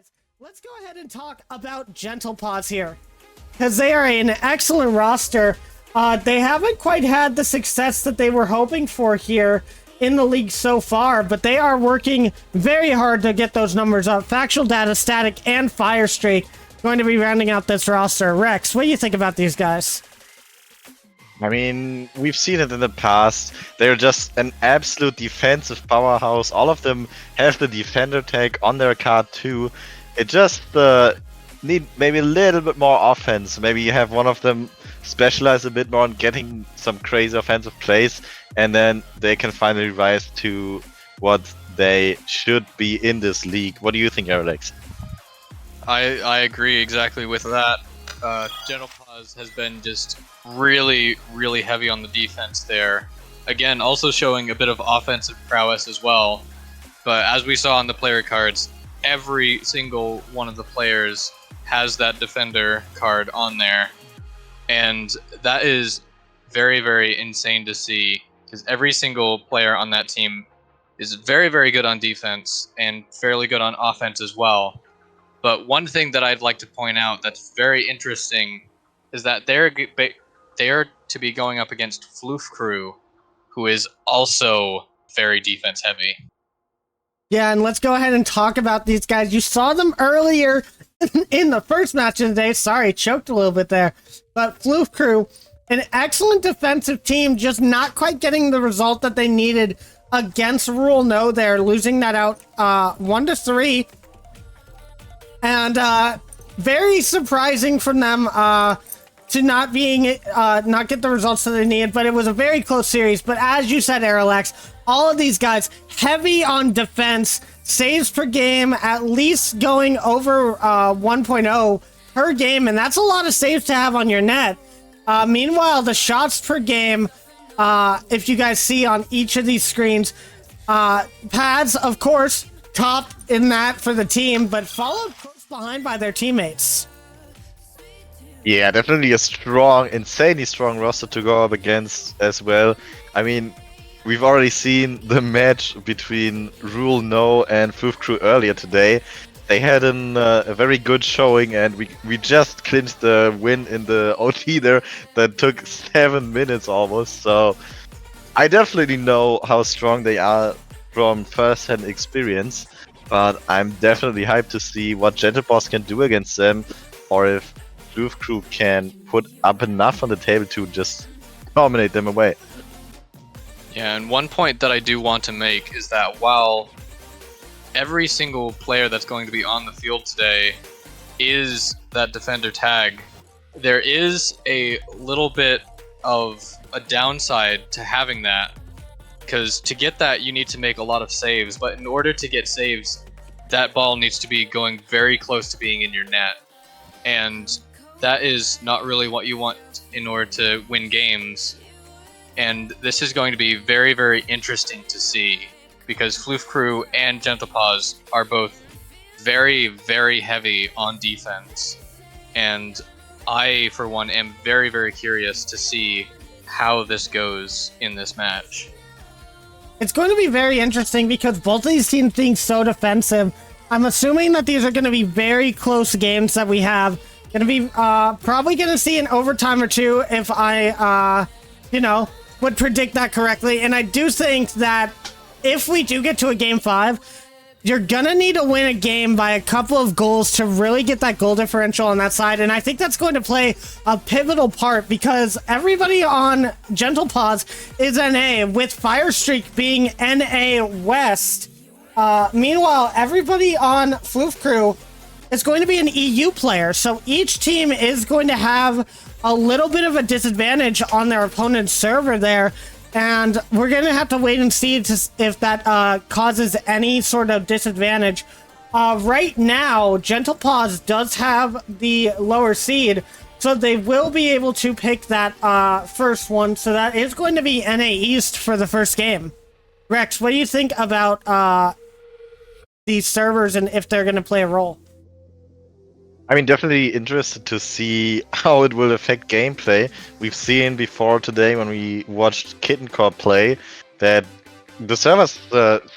Guys, let's go ahead and talk about Gentle Paws here, because they are an excellent roster. They haven't quite had the success that they were hoping for here in the league so far, but they are working very hard to get those numbers up. Factual Data, Static, and Firestreak going to be rounding out this roster. Rex, what do you think about these guys? I mean, we've seen it in the past. They're just an absolute defensive powerhouse. All of them have the defender tag on their card too. It just need maybe a little bit more offense. Maybe you have one of them specialize a bit more on getting some crazy offensive plays, and then they can finally rise to what they should be in this league. What do you think, Aerolax? I agree exactly with that. Gentle Paws has been just really heavy on the defense there. Again, also showing a bit of offensive prowess as well. But as we saw on the player cards, every single one of the players has that defender card on there. And that is very insane to see, because every single player on that team is very good on defense and fairly good on offense as well. But one thing that I'd like to point out that's very interesting is that they're to be going up against Floof crew, who is also very defense heavy. Yeah, and let's go ahead and talk about these guys. You saw them earlier in the first match of the day. Sorry, choked a little bit there. But Floof crew, an excellent defensive team, just not quite getting the result that they needed against Rule No. They're losing that out 1-3. And very surprising from them to not get the results that they needed, but it was a very close series. But as you said, Aerolax, all of these guys heavy on defense, saves per game, at least going over 1.0 per game, and that's a lot of saves to have on your net. Meanwhile, the shots per game, if you guys see on each of these screens, Pads, of course, top in that for the team, but followed close behind by their teammates. Yeah, definitely a strong, insanely strong roster to go up against as well. I mean, we've already seen the match between Rule No and Floof crew earlier today. They had a very good showing, and we just clinched the win in the OT there that took 7 minutes almost. So I definitely know how strong they are from first-hand experience, but I'm definitely hyped to see what Gentle Paws can do against them, or if Floof crew can put up enough on the table to just dominate them away. Yeah, and one point that I do want to make is that while every single player that's going to be on the field today is that defender tag, there is a little bit of a downside to having that, because to get that you need to make a lot of saves, but in order to get saves, that ball needs to be going very close to being in your net, and that is not really what you want in order to win games. And this is going to be very interesting to see, because Floof crew and Gentle Paws are both very heavy on defense, and I for one am very curious to see how this goes in this match. It's going to be very interesting because both of these teams being so defensive. I'm assuming that these are going to be very close games that we have. Going to be probably going to see an overtime or two if I, would predict that correctly. And I do think that if we do get to a game 5, you're going to need to win a game by a couple of goals to really get that goal differential on that side. And I think that's going to play a pivotal part, because everybody on Gentle Paws is NA, with Firestreak being NA West. Meanwhile, everybody on Floof crew is going to be an EU player. So each team is going to have a little bit of a disadvantage on their opponent's server there. And we're going to have to wait and see if that causes any sort of disadvantage. Right now, Gentle Paws does have the lower seed, so they will be able to pick that first one. So that is going to be NA East for the first game. Rex, what do you think about these servers and if they're going to play a role? I mean, definitely interested to see how it will affect gameplay. We've seen before today when we watched Kitten Corp play that the servers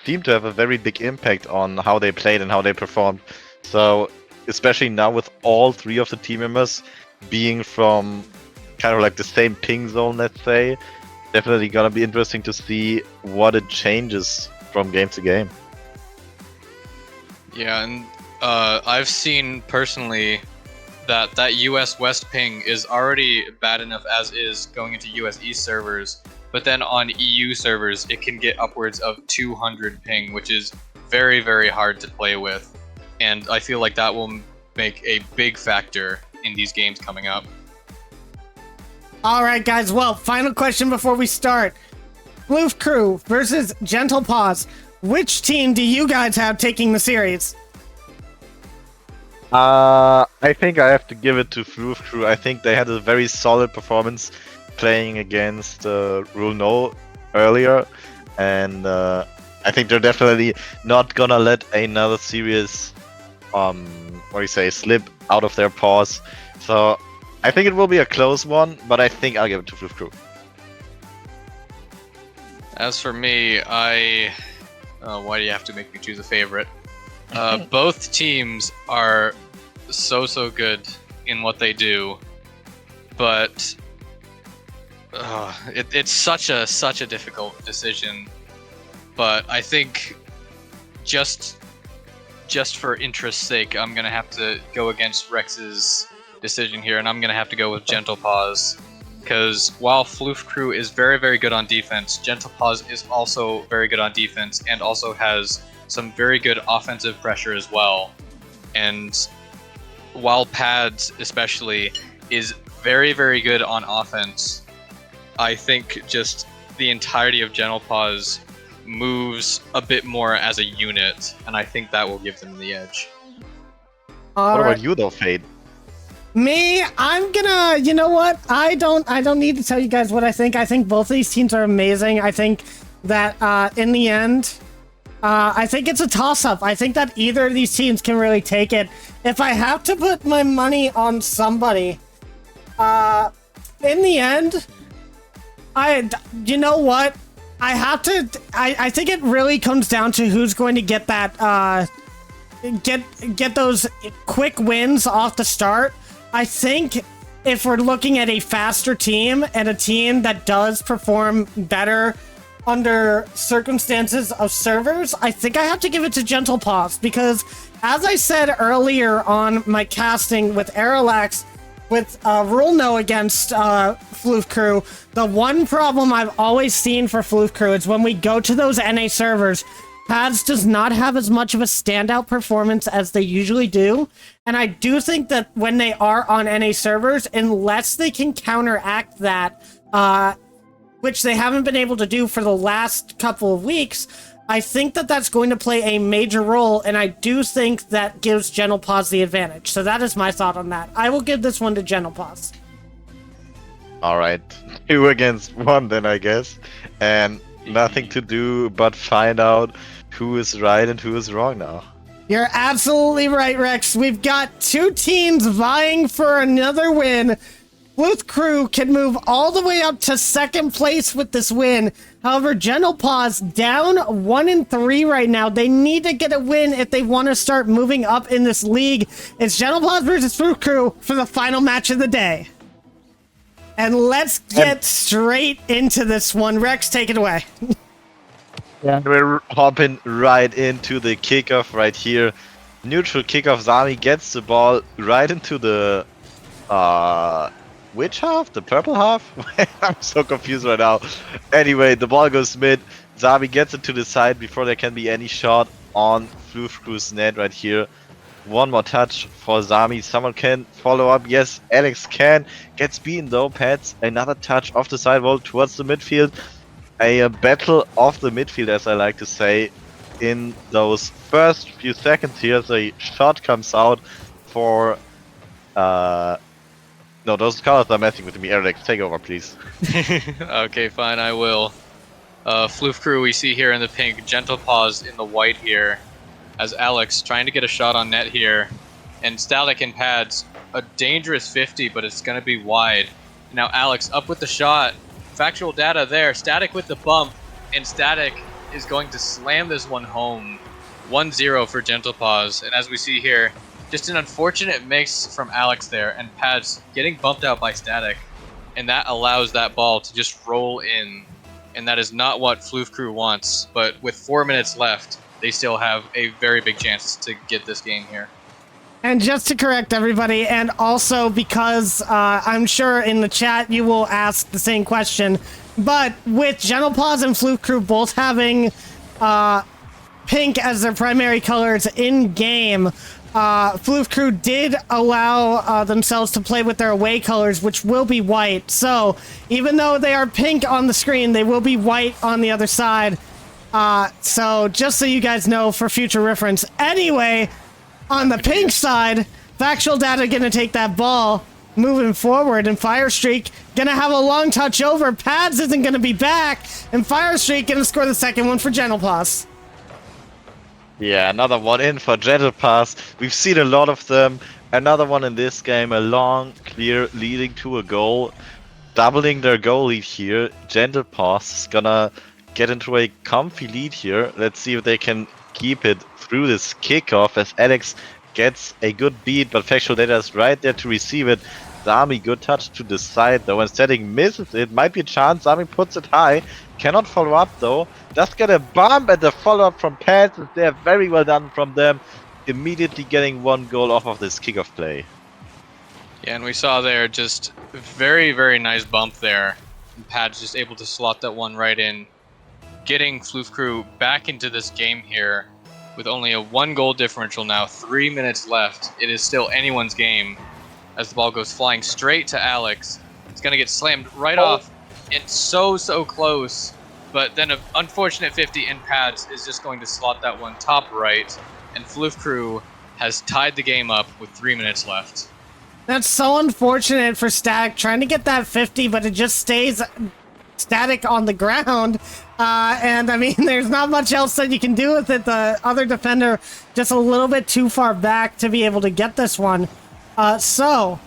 seem to have a very big impact on how they played and how they performed. So, especially now with all 3 of the team members being from kind of like the same ping zone, let's say, definitely gonna be interesting to see what it changes from game to game. Yeah, and I've seen personally that US West ping is already bad enough as is going into US East servers, but then on EU servers it can get upwards of 200 ping, which is very, very hard to play with. And I feel like that will make a big factor in these games coming up. All right, guys. Well, final question before we start. Floof Crew versus Gentle Paws. Which team do you guys have taking the series? I think I have to give it to Floof Crew. I think they had a very solid performance playing against Rule No earlier, and I think they're definitely not gonna let another series, slip out of their paws. So I think it will be a close one, but I think I'll give it to Floof Crew. As for me, why do you have to make me choose a favorite? Both teams are so good in what they do, but it's such a difficult decision. But I think just for interest's sake, I'm gonna have to go against Rex's decision here, and I'm gonna have to go with Gentle Paws. Because while Floof Crew is very, very good on defense, Gentle Paws is also very good on defense and also has some very good offensive pressure as well. And while Pads especially is very, very good on offense, I think just the entirety of Gentle Paws moves a bit more as a unit, and I think that will give them the edge. What about you though, Fade? Me, I'm gonna, you know what? I don't need to tell you guys what I think. I think both of these teams are amazing. I think that in the end, I think it's a toss-up. I think that either of these teams can really take it. If I have to put my money on somebody, in the end, you know what? I have to. I think it really comes down to who's going to get that. Get those quick wins off the start. I think if we're looking at a faster team and a team that does perform better under circumstances of servers, I think I have to give it to Gentle Paws, because as I said earlier on my casting with Aerolax, with Rule No against Floof Crew, the one problem I've always seen for Floof Crew is when we go to those NA servers, Pads does not have as much of a standout performance as they usually do. And I do think that when they are on NA servers, unless they can counteract that, which they haven't been able to do for the last couple of weeks, I think that that's going to play a major role, and I do think that gives Gentle Paws the advantage. So that is my thought on that. I will give this one to Gentle Paws. Alright, 2 against 1 then, I guess. And nothing to do but find out who is right and who is wrong now. You're absolutely right, Rex. We've got 2 teams vying for another win. Floof Crew can move all the way up to second place with this win. However, Gentle Paws down 1-3 right now. They need to get a win if they want to start moving up in this league. It's Gentle Paws versus Floof Crew for the final match of the day. And let's get straight into this one. Rex, take it away. Yeah. We're hopping right into the kickoff right here. Neutral kickoff. Zami gets the ball right into the which half? The purple half? I'm so confused right now. Anyway, the ball goes mid. Zami gets it to the side before there can be any shot on Floof Crew's net right here. One more touch for Zami. Someone can follow up. Yes, Alex can. Gets beaten though. Pats another touch off the sidewall towards the midfield. A battle of the midfield, as I like to say. In those first few seconds here, the shot comes out for... No, those colors are messing with me. Aerolax, take over, please. Okay, fine, I will. Floof Crew we see here in the pink, Gentle Paws in the white here, as Alex trying to get a shot on net here, and Static and Pads, a dangerous 50, but it's going to be wide. Now Alex up with the shot, factual data there, Static with the bump, and Static is going to slam this one home. 1-0 for Gentle Paws. And as we see here, just an unfortunate mix from Alex there, and Pads getting bumped out by Static. And that allows that ball to just roll in. And that is not what Floof Crew wants. But with 4 minutes left, they still have a very big chance to get this game here. And just to correct everybody, and also because I'm sure in the chat you will ask the same question, but with Gentle Paws and Floof Crew both having pink as their primary colors in-game, Floof Crew did allow themselves to play with their away colors, which will be white. So even though they are pink on the screen, they will be white on the other side. So just so you guys know for future reference. Anyway, on the pink side, Factual Data gonna take that ball moving forward, and Firestreak gonna have a long touch over. Pads isn't gonna be back, and Firestreak gonna score the second one for Gentle Paws. Yeah, another one in for Gentle Pass. We've seen a lot of them. Another one in this game, a long, clear, leading to a goal. Doubling their goal lead here. Gentle Pass is gonna get into a comfy lead here. Let's see if they can keep it through this kickoff as Alex gets a good beat, but Factual Data is right there to receive it. Zami, good touch to the side though, and Setting misses it. Might be a chance. Zami puts it high. Cannot follow up though. Does get a bump, and the follow up from Pads is there. Very well done from them. Immediately getting one goal off of this kickoff play. Yeah, and we saw there just very, very nice bump there. And Pads just able to slot that one right in, getting Floof Crew back into this game here with only a 1-goal differential now. 3 minutes left. It is still anyone's game as the ball goes flying straight to Alex. It's going to get slammed right off. It's so close. But then an unfortunate 50 in Pads is just going to slot that one top right. And Floof Crew has tied the game up with 3 minutes left. That's so unfortunate for Static, trying to get that 50, but it just stays static on the ground. And I mean, there's not much else that you can do with it. The other defender just a little bit too far back to be able to get this one. So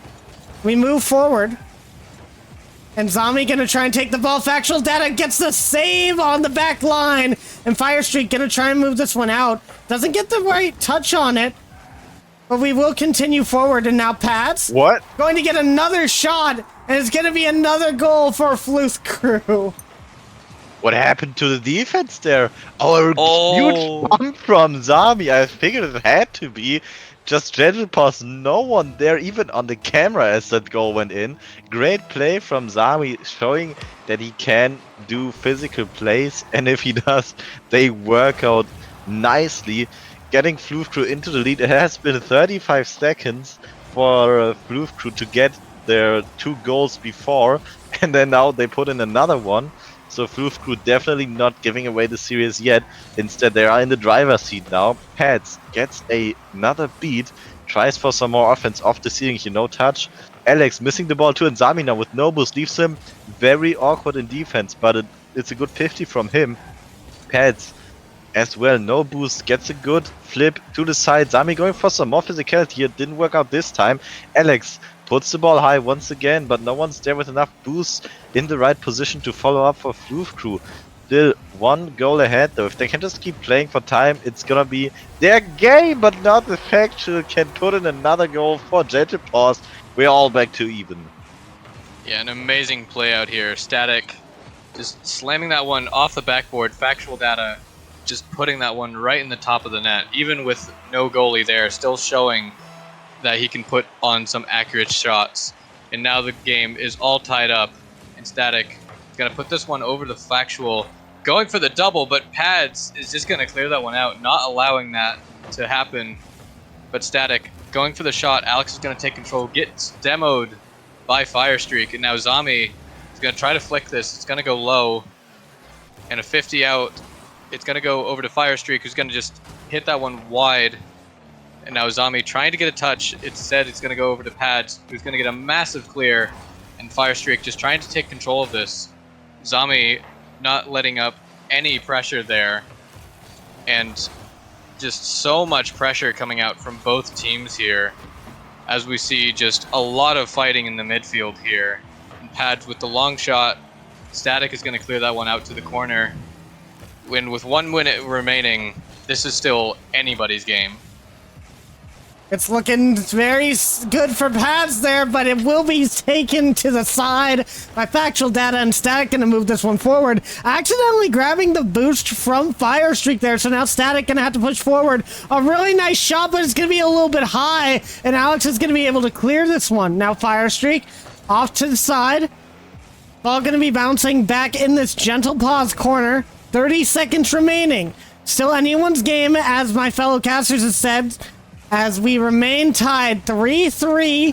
we move forward. And Zami gonna try and take the ball. Factual Data gets the save on the back line. And Firestreak gonna try and move this one out. Doesn't get the right touch on it. But we will continue forward, and now Pads going to get another shot, and it's going to be another goal for Floof Crew. What happened to the defense there? Oh, huge bump from Zami. I figured it had to be. Just Gentle Pass, no one there, even on the camera as that goal went in. Great play from Zami, showing that he can do physical plays, and if he does, they work out nicely. Getting Floof Crew into the lead. It has been 35 seconds for Floof Crew to get their 2 goals before, and then now they put in another one. So Floof Crew definitely not giving away the series yet. Instead, they are in the driver's seat now. Pads gets another beat, tries for some more offense off the ceiling here, no touch. Alex missing the ball too, and Zami now with no boost leaves him very awkward in defense, but it's a good 50 from him. Pads as well, no boost, gets a good flip to the side. Zami going for some more physicality here, didn't work out this time. Alex puts the ball high once again, but no one's there with enough boost in the right position to follow up for Floof Crew. Still 1 goal ahead though. If they can just keep playing for time, it's gonna be their game, but not the Factual can put in another goal for Gentle Paws. We're all back to even. Yeah, an amazing play out here. Static just slamming that one off the backboard. Factual Data just putting that one right in the top of the net, even with no goalie there, still showing that he can put on some accurate shots. And now the game is all tied up, and Static is going to put this one over the Factual, going for the double, but Pads is just going to clear that one out, not allowing that to happen. But Static going for the shot. Alex is going to take control, gets demoed by Firestreak, and now Zami is going to try to flick this. It's going to go low, and a 50 out. It's going to go over to Firestreak, who's going to just hit that one wide. And now Zami trying to get a touch. Instead, it's going to go over to Pads, who's going to get a massive clear. And Firestreak just trying to take control of this. Zami not letting up any pressure there. And just so much pressure coming out from both teams here. As we see just a lot of fighting in the midfield here. And Pads with the long shot. Static is going to clear that one out to the corner. When with 1 minute remaining, this is still anybody's game. It's looking very good for Pads there, but it will be taken to the side by Factual Data, and Static going to move this one forward. Accidentally grabbing the boost from Fire Streak there, so now Static going to have to push forward. A really nice shot, but it's going to be a little bit high, and Alex is going to be able to clear this one. Now Fire Streak off to the side. Ball going to be bouncing back in this Gentle Paws corner. 30 seconds remaining. Still anyone's game, as my fellow casters have said, as we remain tied 3-3.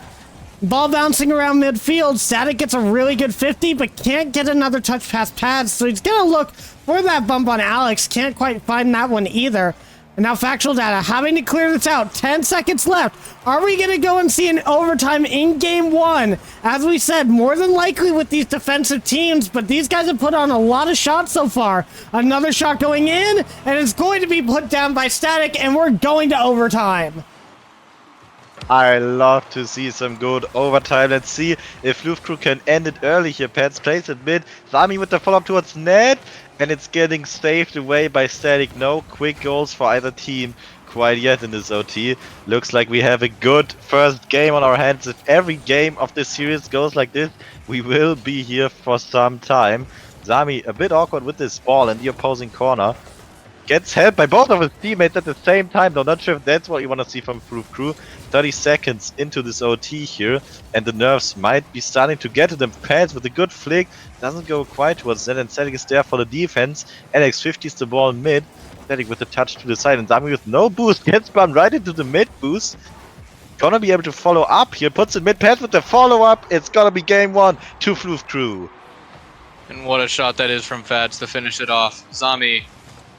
Ball bouncing around midfield. Static gets a really good 50, but can't get another touch past Pads, so he's going to look for that bump on Alex. Can't quite find that one either. And now Factual Data having to clear this out. 10 seconds left. Are we going to go and see an overtime in game one? As we said, more than likely with these defensive teams, but these guys have put on a lot of shots so far. Another shot going in, and it's going to be put down by Static, and we're going to overtime. I love to see some good overtime. Let's see if Floof Crew can end it early here. Pets plays it mid. Zami with the follow-up towards net. And it's getting saved away by Static. No quick goals for either team quite yet in this OT. Looks like we have a good first game on our hands. If every game of this series goes like this, we will be here for some time. Zami a bit awkward with this ball in the opposing corner. Gets helped by both of his teammates at the same time, though. Not sure if that's what you want to see from Floof Crew. 30 seconds into this OT here, and the nerves might be starting to get to them. Pads with a good flick, doesn't go quite towards that, and Static is there for the defense. Alex 50s the ball mid. Static with the touch to the side, and Zami with no boost gets bumped right into the mid boost. Gonna be able to follow up here, puts it mid. Pads with the follow up. It's gonna be game one to Floof Crew. And what a shot that is from Fads to finish it off. Zami,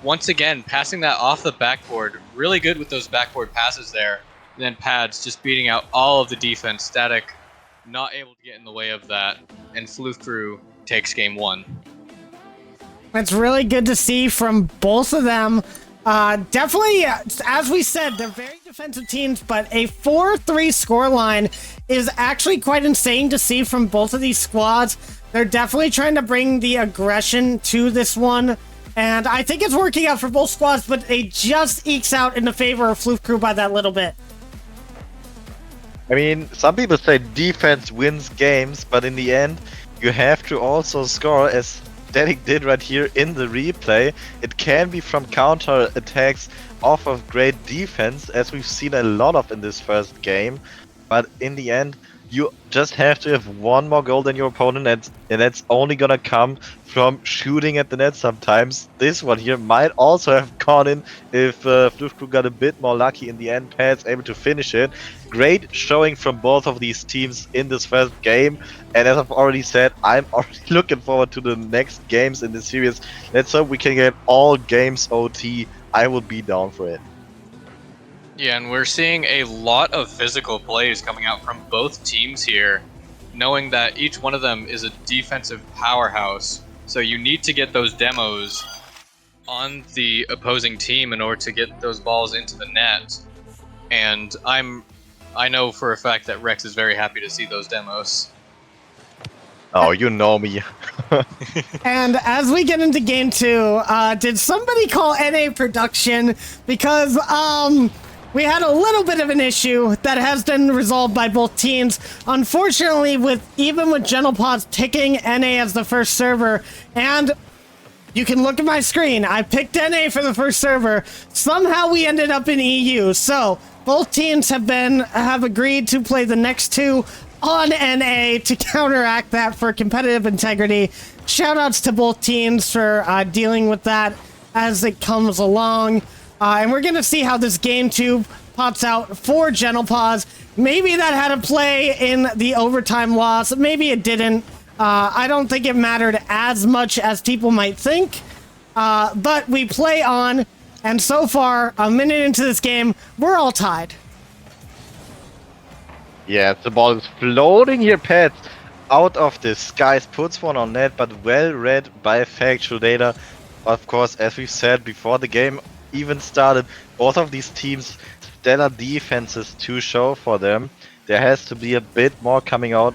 once again, passing that off the backboard. Really good with those backboard passes there. And then Pads just beating out all of the defense. Static not able to get in the way of that. And Floof Crew takes game one. It's really good to see from both of them. Definitely, as we said, they're very defensive teams, but a 4-3 scoreline is actually quite insane to see from both of these squads. They're definitely trying to bring the aggression to this one. And I think it's working out for both squads, but it just ekes out in the favor of Floof Crew by that little bit. I mean, some people say defense wins games, but in the end, you have to also score, as Static did right here in the replay. It can be from counter attacks off of great defense, as we've seen a lot of in this first game. But in the end, you just have to have one more goal than your opponent, and that's only gonna come from shooting at the net sometimes. This one here might also have gone in if Floof Crew got a bit more lucky in the end. Pads able to finish it. Great showing from both of these teams in this first game, and as I've already said, I'm already looking forward to the next games in this series. Let's hope we can get all games OT. I will be down for it. Yeah, and we're seeing a lot of physical plays coming out from both teams here, knowing that each one of them is a defensive powerhouse. So you need to get those demos on the opposing team in order to get those balls into the net. And I know for a fact that Rex is very happy to see those demos. Oh, you know me. And as we get into game two, did somebody call NA production? Because, we had a little bit of an issue that has been resolved by both teams. Unfortunately, even with Gentle Paws picking NA as the first server, and you can look at my screen, I picked NA for the first server. Somehow we ended up in EU. So both teams have agreed to play the next two on NA to counteract that for competitive integrity. Shoutouts to both teams for dealing with that as it comes along. And we're going to see how this game 2 pops out for Gentle Paws. Maybe that had a play in the overtime loss. Maybe it didn't. I don't think it mattered as much as people might think. But we play on. And so far, a minute into this game, we're all tied. Yeah, the ball is floating here, Pets. Out of the skies, puts one on net, but well read by Factual Data. Of course, as we said before the game even started, both of these teams stellar defenses to show for them. There has to be a bit more coming out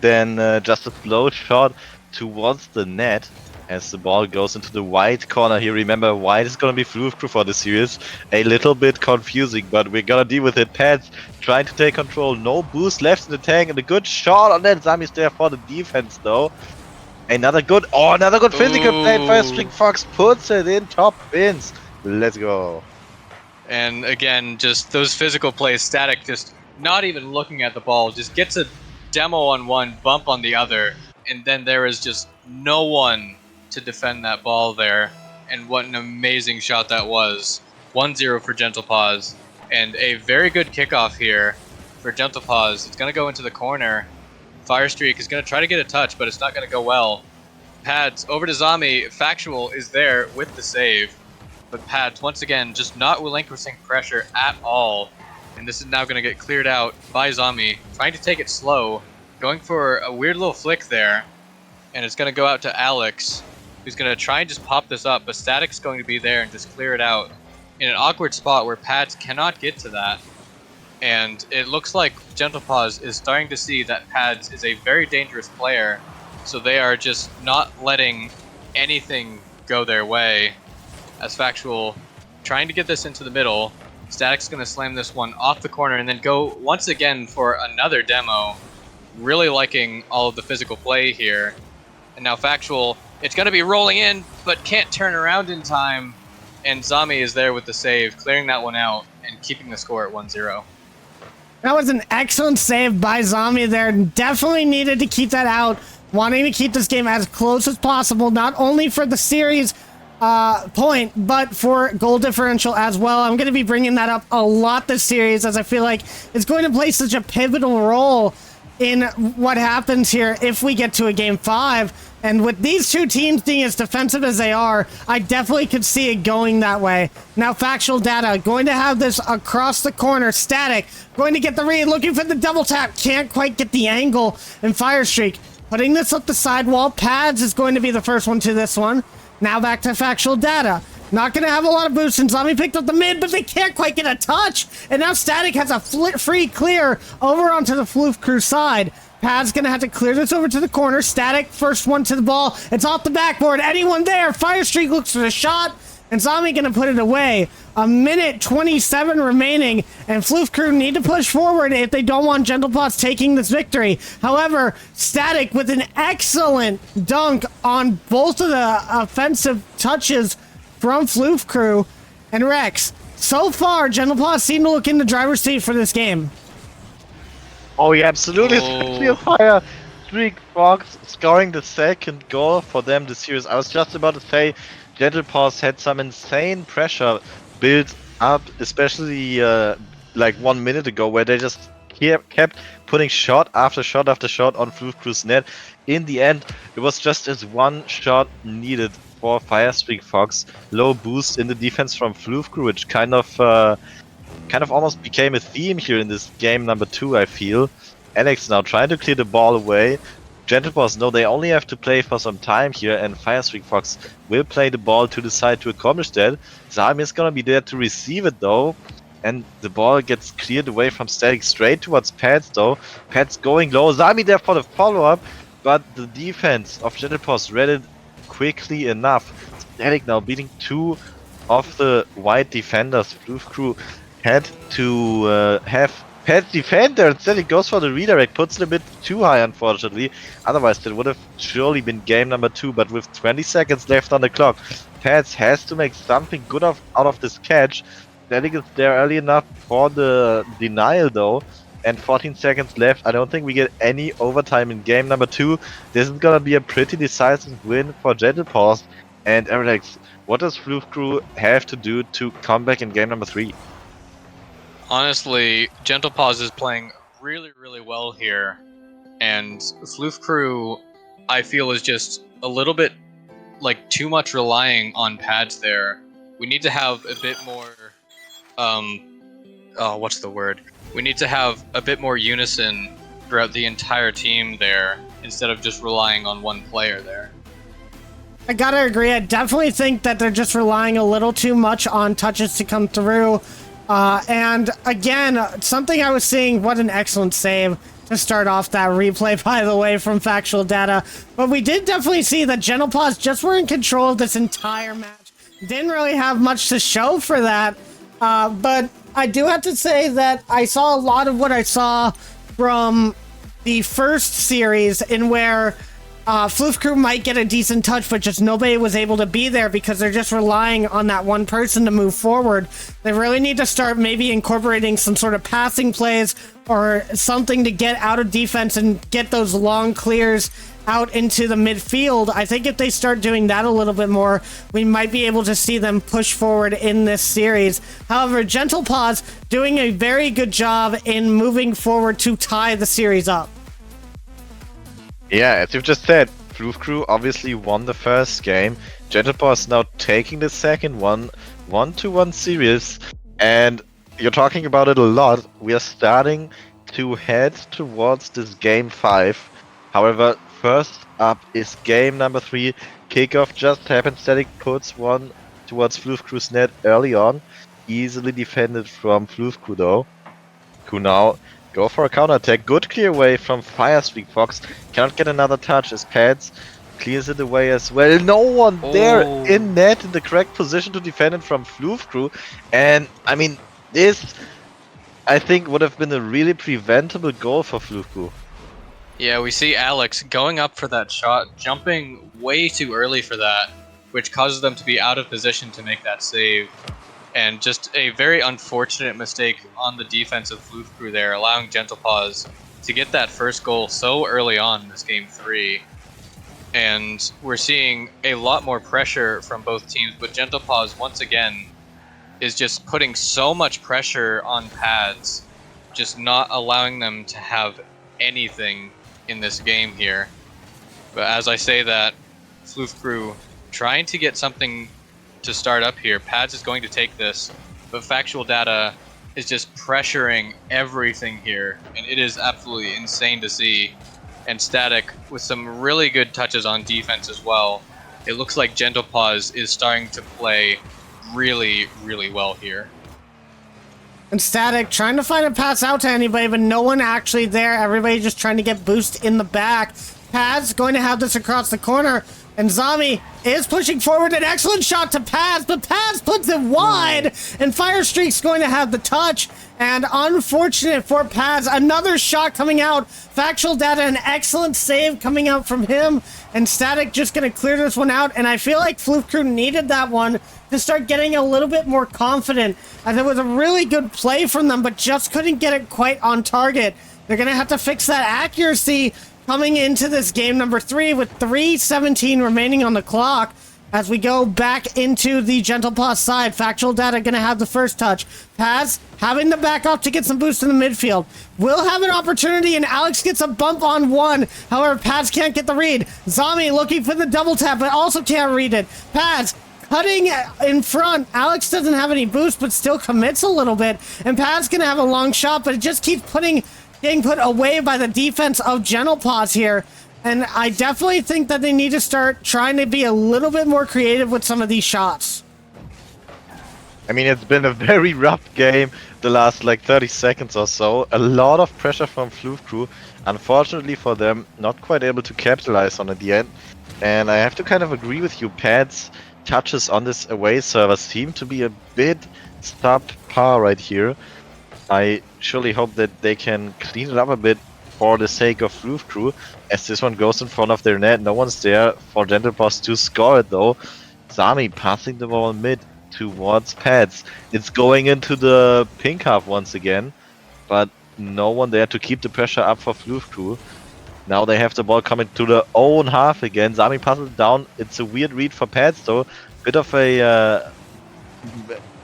than just a float shot towards the net. as the ball goes into the white corner here. Remember, white is going to be Floof crew for the series. A little bit confusing, but we're going to deal with it. Pads trying to take control. No boost left in the tank, and a good shot on that. Zami's there for the defense, though. Another good physical play. Eclipticfades puts it in, top wins. Let's go. And again, just those physical plays, Static just not even looking at the ball, just gets a demo on one, bump on the other, and then there is just no one to defend that ball there. And what an amazing shot that was. 1-0 for Gentle Paws, and a very good kickoff here for Gentle Paws. It's going to go into the corner. Firestreak is going to try to get a touch, but it's not going to go well. Pads over to Zami. Factual is there with the save. But Pads, once again, just not relinquishing pressure at all. And this is now going to get cleared out by Zami. Trying to take it slow. Going for a weird little flick there. And it's going to go out to Alex, who's going to try and just pop this up. But Static's going to be there and just clear it out in an awkward spot where Pads cannot get to that. And it looks like Gentle Paws is starting to see that Pads is a very dangerous player. So they are just not letting anything go their way. As Factual trying to get this into the middle. Static's going to slam this one off the corner and then go once again for another demo. Really liking all of the physical play here. And now Factual, it's going to be rolling in, but can't turn around in time. And Zami is there with the save, clearing that one out and keeping the score at 1-0. That was an excellent save by Zami there. Definitely needed to keep that out. Wanting to keep this game as close as possible, not only for the series point, but for goal differential as well. I'm going to be bringing that up a lot this series, as I feel like it's going to play such a pivotal role in what happens here if we get to a game 5. And with these two teams being as defensive as they are, I definitely could see it going that way. Now, Factual Data going to have this across the corner. Static going to get the read, looking for the double tap. Can't quite get the angle. And Firestreak putting this up the sidewall. Pads is going to be the first one to this one. Now back to Factual Data. Not going to have a lot of boost, and Zami picked up the mid, but they can't quite get a touch. And now Static has a free clear over onto the Floof crew side. Pad's going to have to clear this over to the corner. Static, first one to the ball. It's off the backboard. Anyone there? Firestreak looks for the shot, and Zami going to put it away. 1:27 remaining, and Floof crew need to push forward if they don't want Gentle Paws taking this victory. However, Static with an excellent dunk on both of the offensive touches from Floof crew. And Rex, so far, Gentle Paws seem to look in the driver's seat for this game. Oh yeah, absolutely. Especially Fire Streak Fox scoring the second goal for them this series. I was just about to say, Gentle Paws had some insane pressure built up, especially like 1 minute ago, where they just kept putting shot after shot after shot on Floof Crew's net. In the end, it was just as one shot needed for Firestreak Fox. Low boost in the defense from Floof Crew, which kind of almost became a theme here in this game number 2, I feel. Alex now trying to clear the ball away. Gentle Paws know they only have to play for some time here, and Firestreak Fox will play the ball to the side to accomplish that. Zami is gonna be there to receive it though, and the ball gets cleared away from Static straight towards Pads though. Pads going low, Zami there for the follow-up, but the defense of Gentle Paws read it quickly enough. Static now beating 2 of the white defenders. Floof Crew had to have Pads defend there. Instead, he goes for the redirect, puts it a bit too high, unfortunately. Otherwise, that would have surely been game number 2. But with 20 seconds left on the clock, Pads has to make something good out of this catch. Static is there early enough for the denial, though. And 14 seconds left. I don't think we get any overtime in game number 2. This is gonna be a pretty decisive win for Gentle Paws. And Aerolax, what does Floof Crew have to do to come back in game number 3? Honestly, Gentle Paws is playing really, really well here, and Floof Crew, I feel, is just a little bit like too much relying on Pads there. We need to have a bit more, what's the word? We need to have a bit more unison throughout the entire team there, instead of just relying on one player there. I gotta agree. I definitely think that they're just relying a little too much on touches to come through. And again, something I was seeing, what an excellent save. to start off that replay, by the way, from Factual Data. But we did definitely see that Gentle Paws just were in control of this entire match. Didn't really have much to show for that. But I do have to say that I saw a lot of what I saw from the first series in where Floof Crew might get a decent touch, but just nobody was able to be there because they're just relying on that one person to move forward. They really need to start maybe incorporating some sort of passing plays or something to get out of defense and get those long clears out into the midfield. I think if they start doing that a little bit more, we might be able to see them push forward in this series. However, Gentle Paws doing a very good job in moving forward to tie the series up. Yeah, as you've just said, Floof Crew obviously won the first game. Gentle Paws now taking the second one, 1-1 series, and you're talking about it a lot. We are starting to head towards this game 5. However, first up is game number 3. Kickoff just happened. Static puts one towards Floof Crew's net early on. Easily defended from Floof Crew though. Who now go for a counterattack. Good clear away from Firestreak Fox. Cannot get another touch as Pads clears it away as well. No one there in net in the correct position to defend it from Floof Crew. And I mean, this I think would have been a really preventable goal for Floof Crew. Yeah, we see Alex going up for that shot, jumping way too early for that, which causes them to be out of position to make that save. And just a very unfortunate mistake on the defense of Floof Crew there, allowing Gentle Paws to get that first goal so early on in this game 3. And we're seeing a lot more pressure from both teams, but Gentle Paws once again is just putting so much pressure on Pads, just not allowing them to have anything in this game here. But as I say that, Floof Crew trying to get something to start up here. Pads is going to take this, but Factual Data is just pressuring everything here, and it is absolutely insane to see. And Static with some really good touches on defense as well. It looks like Gentle Paws is starting to play really, really well here. And Static trying to find a pass out to anybody, but no one actually there. Everybody just trying to get boost in the back. Pads going to have this across the corner, and Zombie is pushing forward. An excellent shot to Pads, but Pads puts it wide, and Firestreak's going to have the touch. And unfortunate for Pads, another shot coming out. Factual Data, an excellent save coming out from him, and Static just going to clear this one out. And I feel like Floof Crew needed that one to start getting a little bit more confident. And it was a really good play from them, but just couldn't get it quite on target. They're going to have to fix that accuracy coming into this game number 3 with 3:17 remaining on the clock. As we go back into the Gentle Paws side, Factual Data going to have the first touch. Paz having the back off to get some boost in the midfield. Will have an opportunity, and Alex gets a bump on one. However, Paz can't get the read. Zombie looking for the double tap, but also can't read it. Paz cutting in front. Alex doesn't have any boost, but still commits a little bit. And Paz going to have a long shot, but it just keeps getting put away by the defense of Gentle Paws here. And I definitely think that they need to start trying to be a little bit more creative with some of these shots. I mean, it's been a very rough game the last like 30 seconds or so. A lot of pressure from Floof Crew. Unfortunately for them, not quite able to capitalize on it yet. And I have to kind of agree with you, Pads touches on this away server seem to be a bit subpar right here. I surely hope that they can clean it up a bit for the sake of Floof Crew, as this one goes in front of their net. No one's there for Gentle Paws to score it though. Zami passing the ball mid towards Pads. It's going into the pink half once again, but no one there to keep the pressure up for Floof Crew. Now they have the ball coming to their own half again. Zami passes it down. It's a weird read for Pads though. Bit of a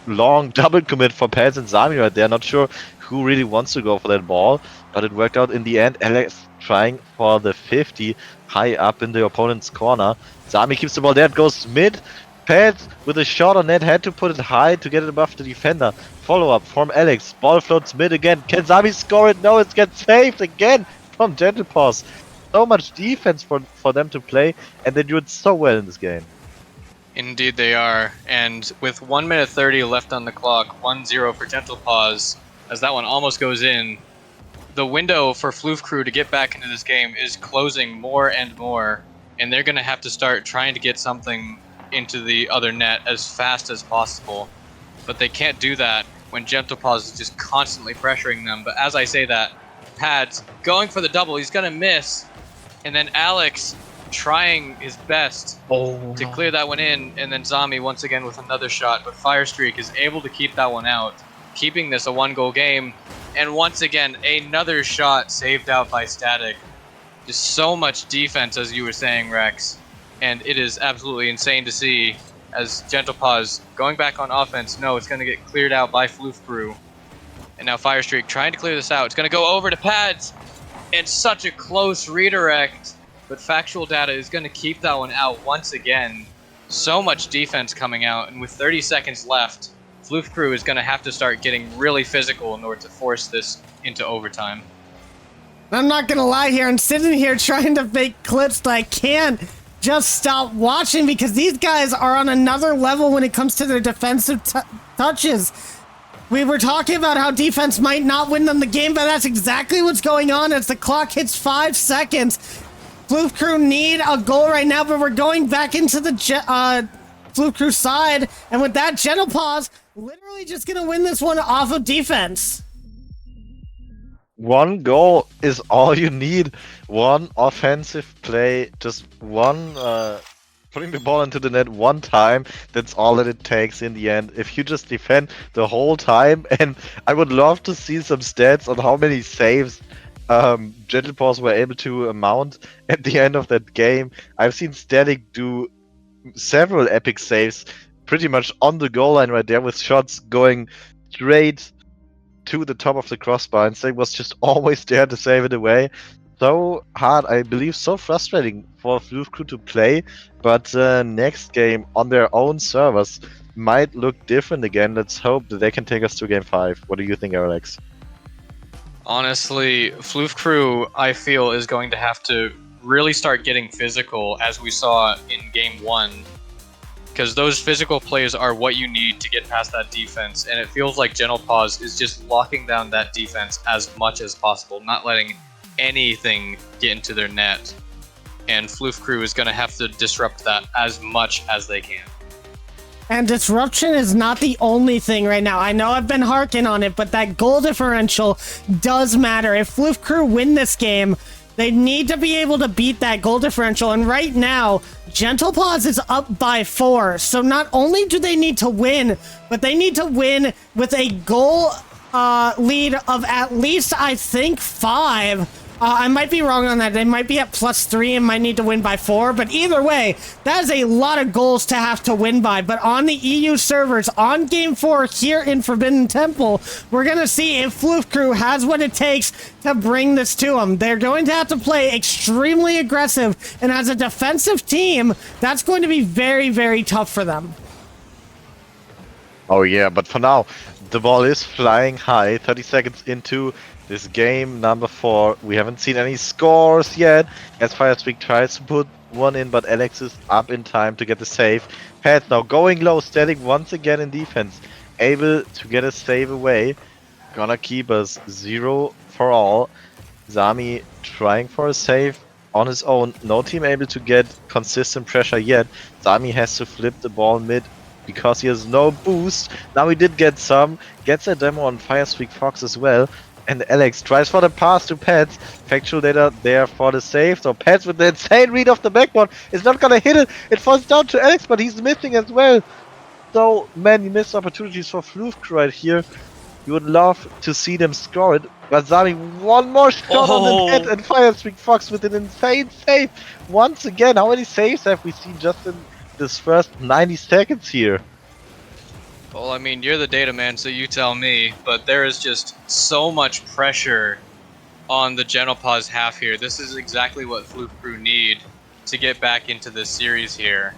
long double commit for Pads and Zami right there. Not sure who really wants to go for that ball, but it worked out in the end. Alex trying for the 50 high up in the opponent's corner. Zami keeps the ball there. It goes mid. Pads with a shot on net had to put it high to get it above the defender. Follow up from Alex. Ball floats mid again. Can Zami score it? No, it gets saved again from Gentle Paws. So much defense for them to play, and they do it so well in this game. Indeed they are, and with 1 minute 30 left on the clock, 1-0 for Gentle Paws, as that one almost goes in. the window for Floof Crew to get back into this game is closing more and more, and they're going to have to start trying to get something into the other net as fast as possible. But they can't do that when Gentle Paws is just constantly pressuring them. But as I say that, Pads going for the double, he's going to miss, and then Alex trying his best to clear that one in, and then Zami once again with another shot, but Firestreak is able to keep that one out, keeping this a 1-goal game. And once again, another shot saved out by Static. Just so much defense, as you were saying, Rex. And it is absolutely insane to see as Gentle Paws going back on offense. No, it's going to get cleared out by Floof Crew. And now Firestreak trying to clear this out. It's going to go over to Pads. And such a close redirect. But Factual Data is going to keep that one out once again. So much defense coming out. And with 30 seconds left, Floof Crew is going to have to start getting really physical in order to force this into overtime. I'm not gonna lie here, I'm sitting here trying to fake clips that I can't just stop watching because these guys are on another level when it comes to their defensive touches. We were talking about how defense might not win them the game, but that's exactly what's going on as the clock hits 5 seconds. Floof Crew need a goal right now, but we're going back into the Floof Crew side, and with that, Gentle Paws literally just gonna win this one off of defense. One goal is all you need. One offensive play, just one putting the ball into the net one time. That's all that it takes in the end. If you just defend the whole time, and I would love to see some stats on how many saves Gentle Paws were able to mount at the end of that game. I've seen Static do several epic saves pretty much on the goal line right there with shots going straight to the top of the crossbar, and Static was just always there to save it away. So hard, I believe, so frustrating for Floof Crew to play, but next game on their own servers might look different again. Let's hope that they can take us to game 5. What do you think, Aerolax? Honestly, Floof Crew, I feel, is going to have to really start getting physical, as we saw in game 1. Because those physical plays are what you need to get past that defense, and it feels like Gentle Paws is just locking down that defense as much as possible, not letting anything get into their net. And Floof Crew is going to have to disrupt that as much as they can. And disruption is not the only thing right now. I know I've been harking on it, but that goal differential does matter. If Floof Crew win this game, they need to be able to beat that goal differential. And right now, Gentle Paws is up by 4. So not only do they need to win, but they need to win with a goal lead of at least, I think, 5. I might be wrong on that. They might be at +3 and might need to win by 4. But either way, that is a lot of goals to have to win by. But on the EU servers, on Game 4 here in Forbidden Temple, we're going to see if Floof Crew has what it takes to bring this to them. They're going to have to play extremely aggressive. And as a defensive team, that's going to be very, very tough for them. Oh yeah, but for now, the ball is flying high. 30 seconds into this game number 4. We haven't seen any scores yet as Firestreak tries to put one in, but Alex is up in time to get the save. Pads now going low, Static once again in defense, able to get a save away. Gonna keep us 0 for all. Zami trying for a save on his own. No team able to get consistent pressure yet. Zami has to flip the ball mid because he has no boost. Now he did get some. Gets a demo on Firestreak Fox as well. And Alex tries for the pass to Pads. Factual Data there for the save. So Pads with the insane read off the backboard is not gonna hit it. It falls down to Alex, but he's missing as well. So many missed opportunities for Floof Crew right here. You would love to see them score it. But Zami, one more shot on the net, and Firestreak Fox with an insane save. Once again, how many saves have we seen just in this first 90 seconds here? Well, I mean, you're the data man, so you tell me, but there is just so much pressure on the Gentle Paws half here. This is exactly what Floof Crew need to get back into this series here.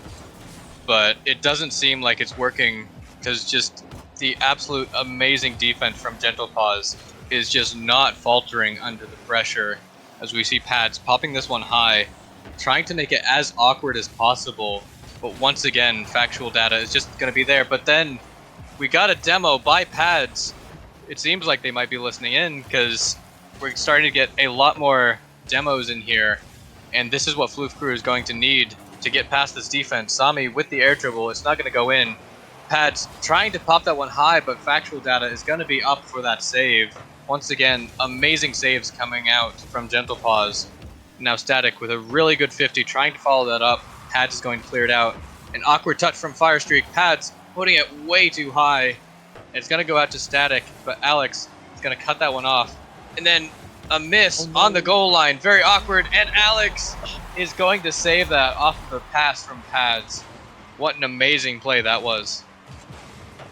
But it doesn't seem like it's working, because just the absolute amazing defense from Gentle Paws is just not faltering under the pressure, as we see Pads popping this one high, trying to make it as awkward as possible. But once again, Factual Data is just going to be there. But then we got a demo by Pads. It seems like they might be listening in, because we're starting to get a lot more demos in here, and this is what Floof Crew is going to need to get past this defense. Sami with the air dribble, it's not going to go in. Pads trying to pop that one high, but Factual Data is going to be up for that save. Once again, amazing saves coming out from Gentle Paws. Now Static with a really good 50, trying to follow that up. Pads is going to clear it out. An awkward touch from Firestreak. Pads putting it way too high. It's going to go out to Static, but Alex is going to cut that one off. And then a miss on the goal line. Very awkward, and Alex is going to save that off of a pass from Pads. What an amazing play that was.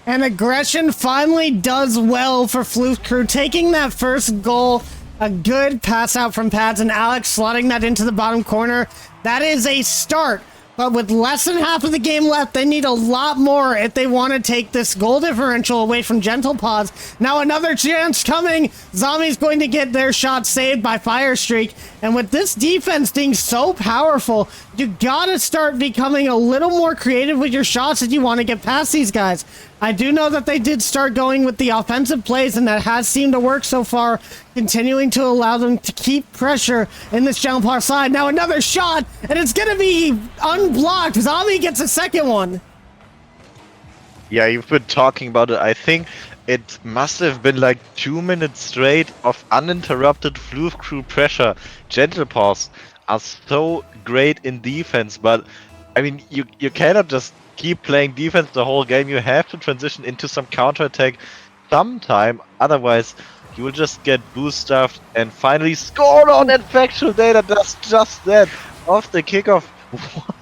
And aggression finally does well for Floof Crew, taking that first goal. A good pass out from Pads, and Alex slotting that into the bottom corner. That is a start. But with less than half of the game left, they need a lot more if they want to take this goal differential away from Gentle Paws. Now another chance coming. Zombie's going to get their shot saved by Firestreak. And with this defense being so powerful, you gotta start becoming a little more creative with your shots if you want to get past these guys. I do know that they did start going with the offensive plays, and that has seemed to work so far, continuing to allow them to keep pressure in this Gentle Paws side. Now another shot, and it's going to be unblocked. Zombie gets a second one. Yeah, you've been talking about it. I think it must have been like 2 minutes straight of uninterrupted Floof Crew pressure. Gentle Paws are so great in defense, but I mean, you cannot just keep playing defense the whole game. You have to transition into some counterattack sometime, otherwise you will just get boost stuffed. And finally scored on, and Factual Data does just that off the kickoff.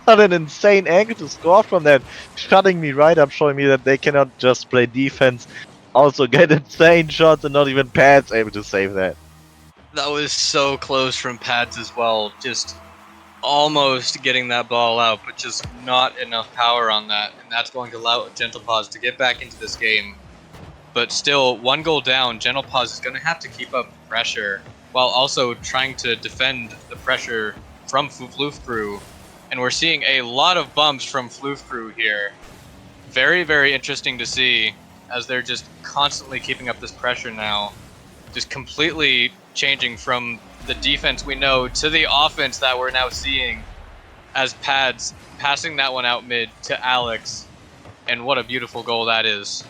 What an insane angle to score from that, shutting me right up, showing me that they cannot just play defense, also get insane shots, and not even Pads able to save that. That was so close from Pads as well, just almost getting that ball out, but just not enough power on that, and that's going to allow Gentle Paws to get back into this game. But still, one goal down, Gentle Paws is going to have to keep up pressure while also trying to defend the pressure from Floof Crew. And we're seeing a lot of bumps from Floof Crew here. Very, very interesting to see as they're just constantly keeping up this pressure now. Just completely changing from the defense we know to the offense that we're now seeing as Pads passing that one out mid to Alex. And what a beautiful goal that is.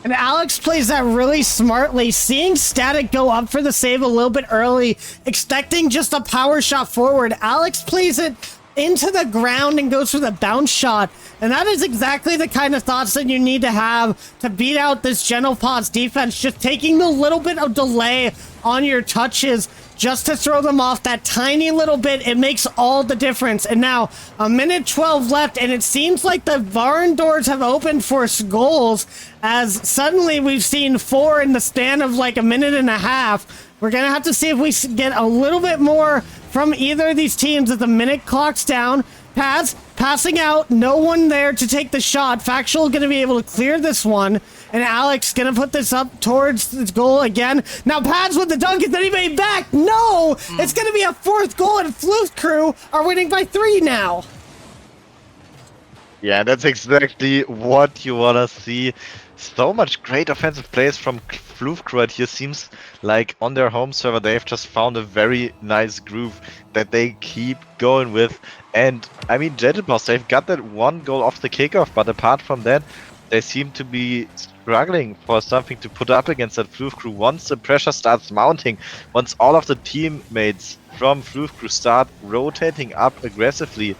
And Alex plays that really smartly, seeing Static go up for the save a little bit early, expecting just a power shot forward. Alex plays it into the ground and goes for the bounce shot. And that is exactly the kind of thoughts that you need to have to beat out this Gentle Paws defense. Just taking a little bit of delay on your touches just to throw them off that tiny little bit. It makes all the difference. And now a minute 12 left, and it seems like the barn doors have opened for goals, as suddenly we've seen 4 in the span of like a minute and a half. We're gonna have to see if we get a little bit more from either of these teams as the minute clocks down. Pads passing out, no one there to take the shot. Factual gonna be able to clear this one, and Alex gonna put this up towards the goal again. Now Pads with the dunk, is anybody back? No! It's gonna be a 4th goal, and Floof Crew are winning by 3 now. Yeah, that's exactly what you wanna see. So much great offensive plays from Floof Crew here. Seems like on their home server they've just found a very nice groove that they keep going with. And I mean, Gentle Paws, they've got that one goal off the kickoff, but apart from that, they seem to be struggling for something to put up against that Floof Crew. Once the pressure starts mounting, once all of the teammates from Floof Crew start rotating up aggressively,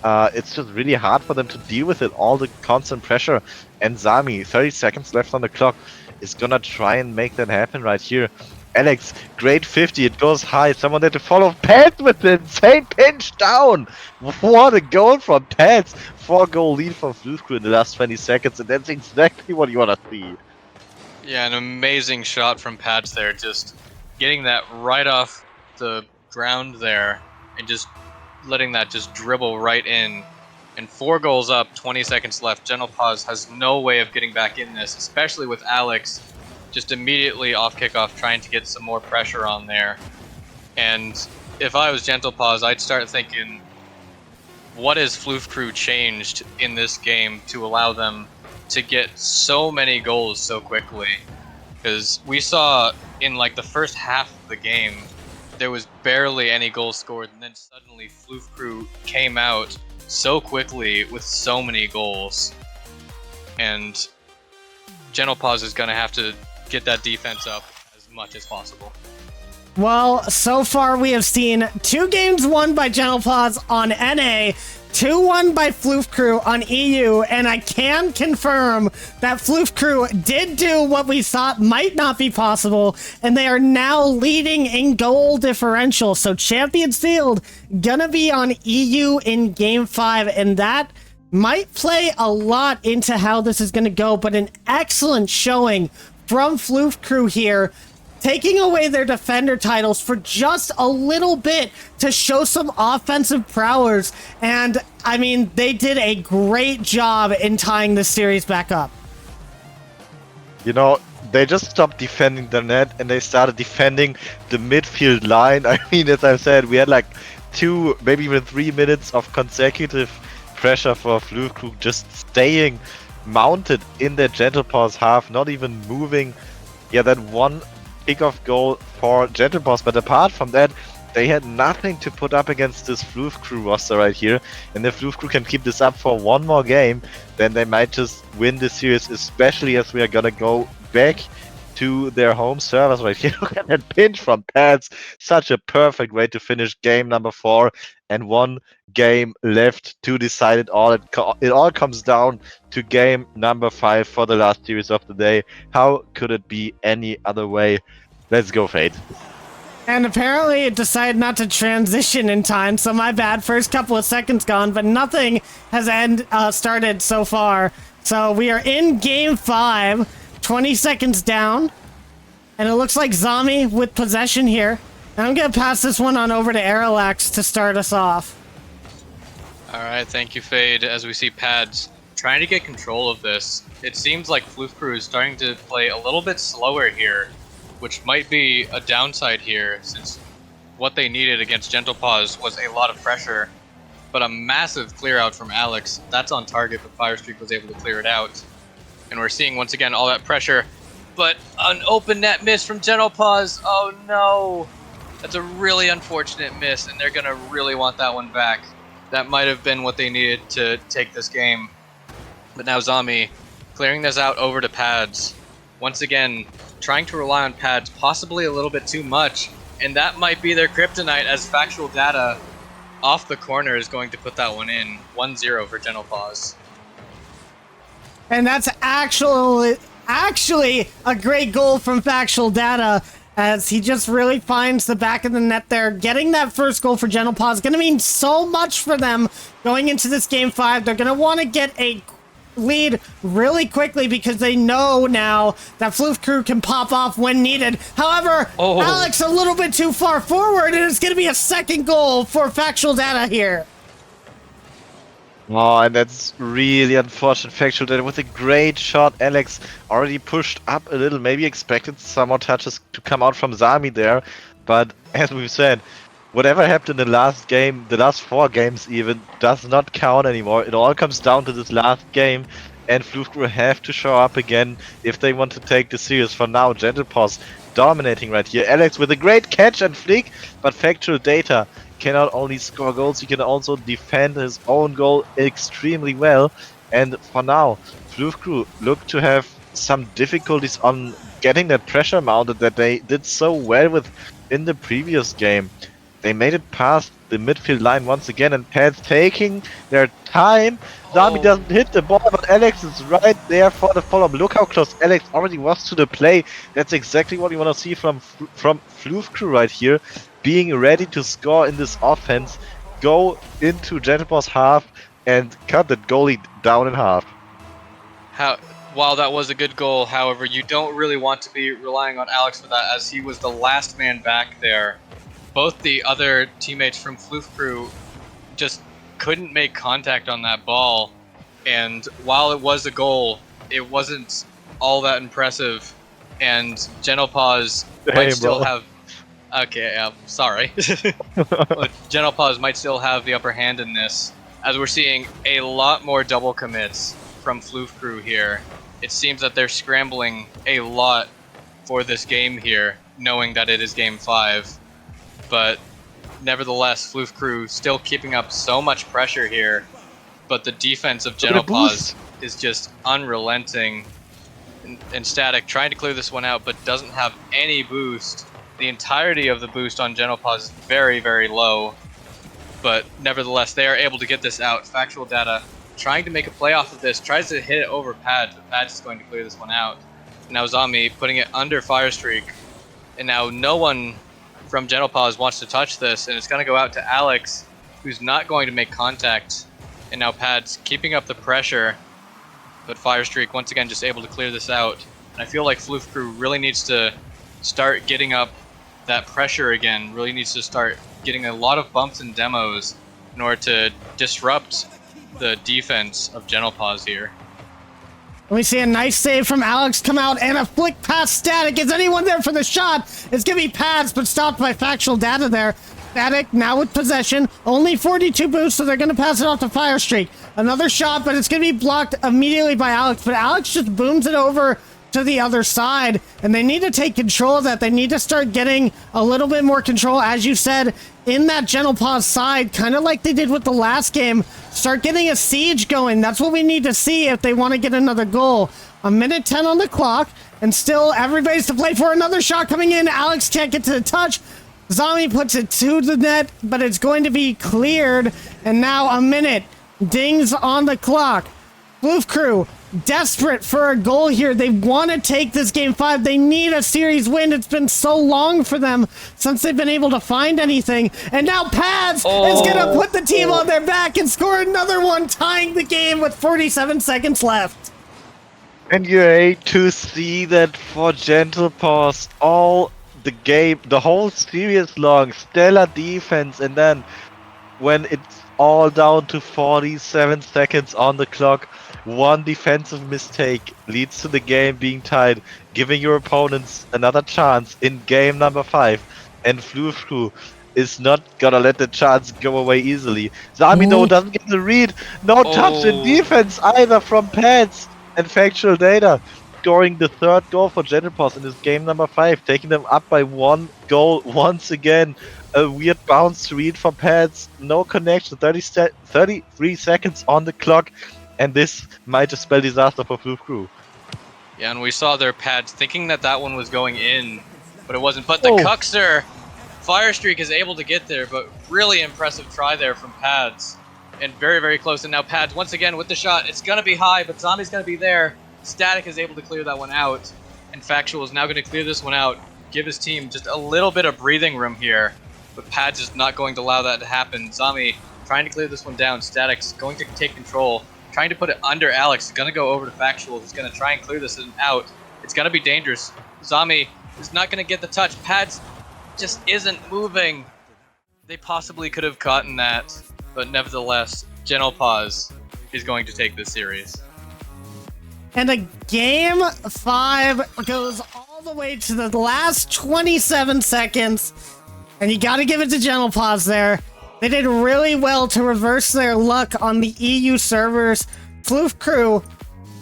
it's just really hard for them to deal with it, all the constant pressure. And Zami, 30 seconds left on the clock, is gonna try and make that happen right here. Alex, great 50, it goes high. Someone had to follow Pads with the insane pinch down. What a goal from Pads. 4-goal lead for Floof Crew in the last 20 seconds, and that's exactly what you want to see. Yeah, an amazing shot from Pads there, just getting that right off the ground there and just letting that just dribble right in. And 4 goals up, 20 seconds left. Gentle Paws has no way of getting back in this, especially with Alex just immediately off kickoff trying to get some more pressure on there. And if I was Gentle Paws, I'd start thinking, what has Floof Crew changed in this game to allow them to get so many goals so quickly? Because we saw in like the first half of the game, there was barely any goals scored, and then suddenly Floof Crew came out so quickly with so many goals. And Gentle Paws is going to have to get that defense up as much as possible. Well, so far we have seen 2 games won by Gentle Paws on NA, 2 won by Floof Crew on EU, and I can confirm that Floof Crew did do what we thought might not be possible, and they are now leading in goal differential. So Champions Field gonna be on EU in Game 5, and that might play a lot into how this is gonna go, but an excellent showing from Floof Crew here, taking away their defender titles for just a little bit to show some offensive prowess. And, I mean, they did a great job in tying this series back up. You know, they just stopped defending the net and they started defending the midfield line. I mean, as I said, we had like 2, maybe even 3 minutes of consecutive pressure for Floof Crew just staying mounted in their Gentle Paws half, not even moving. Yeah, that one kickoff goal for Gentle Paws, but apart from that, they had nothing to put up against this Floof Crew roster right here. And if Floof Crew can keep this up for one more game, then they might just win this series, especially as we are gonna go back to their home servers right here. Look at that pinch from Pads. Such a perfect way to finish game number 4, and 1 game left to decide it all. It all comes down to game number 5 for the last series of the day. How could it be any other way? Let's go, Fade. And apparently it decided not to transition in time, so my bad. First couple of seconds gone, but nothing has started so far. So we are in Game 5, 20 seconds down, and it looks like Zami with possession here. And I'm going to pass this one on over to Aerolax to start us off. Alright, thank you, Fade. As we see Pads trying to get control of this, it seems like Floof Crew is starting to play a little bit slower here, which might be a downside here, since what they needed against Gentle Paws was a lot of pressure, but a massive clear out from Alex. That's on target, but Firestreak was able to clear it out. And we're seeing once again all that pressure, but an open net miss from Gentle Paws. Oh no! That's a really unfortunate miss, and they're gonna really want that one back. That might have been what they needed to take this game. But now Zami clearing this out over to Pads. Once again, trying to rely on Pads possibly a little bit too much, and that might be their kryptonite, as Factual Data off the corner is going to put that one in. 1-0 for Gentle Paws. And that's actually a great goal from Factual Data, as he just really finds the back of the net there. Getting that first goal for Gentle Paws is going to mean so much for them going into this Game 5. They're going to want to get a lead really quickly because they know now that Floof Crew can pop off when needed. However, Alex a little bit too far forward, and it's going to be a second goal for Factual Data here. Oh, and that's really unfortunate. Factual Data with a great shot. Alex already pushed up a little, maybe expected some more touches to come out from Zami there. But as we've said, whatever happened in the last game, the last 4 games even, does not count anymore. It all comes down to this last game, and Floof Crew have to show up again if they want to take the series. For now, Gentle Paws dominating right here. Alex with a great catch and flick, but Factual Data cannot only score goals, he can also defend his own goal extremely well. And for now, Floof Crew look to have some difficulties on getting that pressure mounted that they did so well with in the previous game. They made it past the midfield line once again, and Pads taking their time. Zami doesn't hit the ball, but Alex is right there for the follow-up. Look how close Alex already was to the play. That's exactly what we want to see from Floof Crew right here. Being ready to score in this offense, go into Gentle Paws half and cut that goalie down in half. While that was a good goal, however, you don't really want to be relying on Alex for that, as he was the last man back there. Both the other teammates from Floof Crew just couldn't make contact on that ball, and while it was a goal, it wasn't all that impressive, and Gentle Paws might still have... Okay, sorry. But Gentle Paws might still have the upper hand in this, as we're seeing a lot more double commits from Floof Crew here. It seems that they're scrambling a lot for this game here, knowing that it is game 5. But nevertheless, Floof Crew still keeping up so much pressure here. But the defense of Gentle Paws is just unrelenting. And Static trying to clear this one out, but doesn't have any boost. The entirety of the boost on Gentle Paws is very, very low. But nevertheless, they are able to get this out. Factual Data trying to make a play off of this, tries to hit it over Pads, but Pads is going to clear this one out. Now Zombie putting it under Firestreak, and now no one from Gentle Paws wants to touch this, and it's going to go out to Alex, who's not going to make contact. And now Pads keeping up the pressure, but Firestreak once again just able to clear this out. And I feel like Floof Crew really needs to start getting up that pressure again, really needs to start getting a lot of bumps and demos in order to disrupt the defense of Gentle Paws here. We see a nice save from Alex come out and a flick past Static. Is anyone there for the shot? It's going to be Pads, but stopped by Factual Data there. Static now with possession. Only 42 boosts, so they're going to pass it off to Firestreak. Another shot, but it's going to be blocked immediately by Alex. But Alex just booms it over to the other side, and they need to take control of that. They need to start getting a little bit more control, as you said, in that Gentle Paws side, kind of like they did with the last game. Start getting a siege going. That's what we need to see if they want to get another goal. 1:10 on the clock, and still everybody's to play for. Another shot coming in. Alex can't get to the touch. Zombie puts it to the net, but it's going to be cleared, and now a minute. Dings on the clock. Floof Crew desperate for a goal here. They want to take this game 5. They need a series win. It's been so long for them since they've been able to find anything. And now Pads is going to put the team on their back and score another one, tying the game with 47 seconds left. And you hate to see that for Gentle Paws, all the game, the whole series long, stellar defense, and then when it's all down to 47 seconds on the clock, one defensive mistake leads to the game being tied, giving your opponents another chance in game number 5. And Floof Crew is not gonna let the chance go away easily. Zombie though doesn't get the read. No touch in defense either from Pads and Factual Data. Scoring the 3rd goal for Gentle Paws in this game number 5, taking them up by 1 goal once again. A weird bounce read for Pads, no connection, 33 seconds on the clock. And this might just spell disaster for Floof Crew. Yeah, and we saw their Pads thinking that that one was going in, but it wasn't. But the Cuckster, Firestreak is able to get there, but really impressive try there from Pads. And very, very close. And now Pads, once again, with the shot. It's going to be high, but Zombie's going to be there. Static is able to clear that one out. And Factual is now going to clear this one out, give his team just a little bit of breathing room here. But Pads is not going to allow that to happen. Zombie trying to clear this one down. Static's going to take control. Trying to put it under Alex. It's going to go over to Factual. He's going to try and clear this out. It's going to be dangerous. Zombie is not going to get the touch. Pads just isn't moving. They possibly could have gotten that, but nevertheless, Gentle Paws is going to take this series. And a game 5 goes all the way to the last 27 seconds. And you got to give it to Gentle Paws there. They did really well to reverse their luck on the EU servers. Floof Crew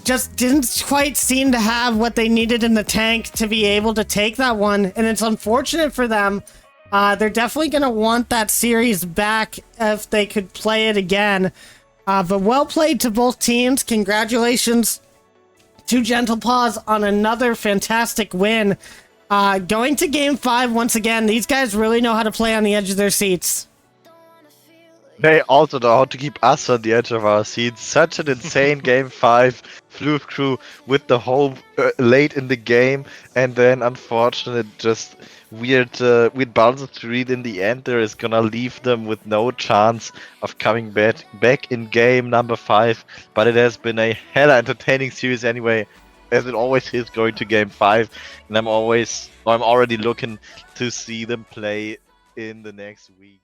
just didn't quite seem to have what they needed in the tank to be able to take that one. And it's unfortunate for them. They're definitely going to want that series back if they could play it again. But well played to both teams. Congratulations to Gentle Paws on another fantastic win. Going to game 5 once again. These guys really know how to play on the edge of their seats. They also know how to keep us on the edge of our seats. Such an insane game 5. Floof Crew with the home late in the game, and then unfortunate, just weird bounces to read in the end there is gonna leave them with no chance of coming back in game number 5. But it has been a hella entertaining series anyway, as it always is going to game 5, and I'm already looking to see them play in the next week.